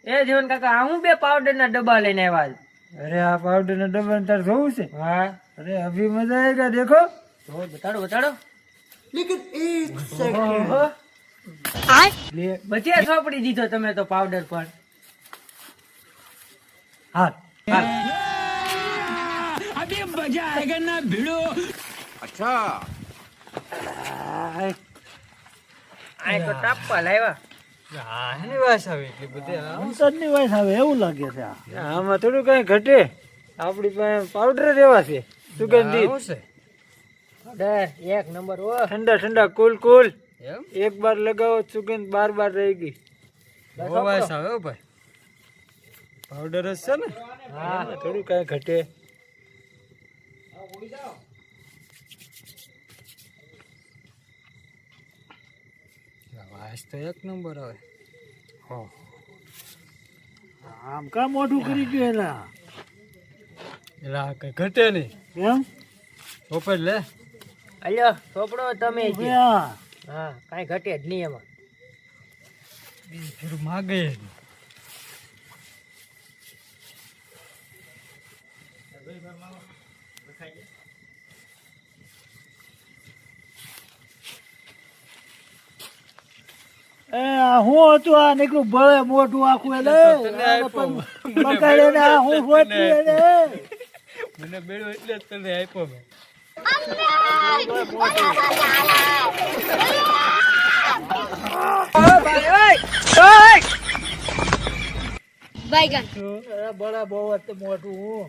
એ જીવન કાકા હું બે પાવડર ના ડબ્બા લઈને આવ્યા અરે આ પાવડર ના ડબ્બા તાર જોવું છે? હા અરે અભી મજા આएगा देखो। તો બતાડો બતાડો ले બચે સોપડી દીધો તમે તો પાવડર પર हाथ अभी मजा आएगा ना भिड़ो। अच्छा આ તો તાપવા લાવ્યા આની વાસ આવે એટલી બધી અંતરની વાસ આવે એવું લાગે છે આમાં થોડું કઈ ઘટે આપડી પાસે પાવડર રેવા છે સુગંધિત એક નંબર ઓ ठंडा ठंडा कूल कूल एक बार लगाओ सुगंध बार बार रहेगी વાસ આવે भाई पाउडर છે ને હા થોડું કઈ ઘટે વાસ તો એક નંબર આવે આમ કા મોઢું કરી ગયું એલા કઈ ઘટે નહીં એમ ઓપર લે અલ્યો સોપડો તમે જ. હા હા કાંઈ ઘટે જ નહીં એમાં फिर मांगे હું હતું આ નીકળું ભલે મોટું આખું એટલે પકડે ને આ હું હોતું એને મને બેડો એટલે જ તને આપ્યો મેં बैगन बड़ा बहुत मोटू हूँ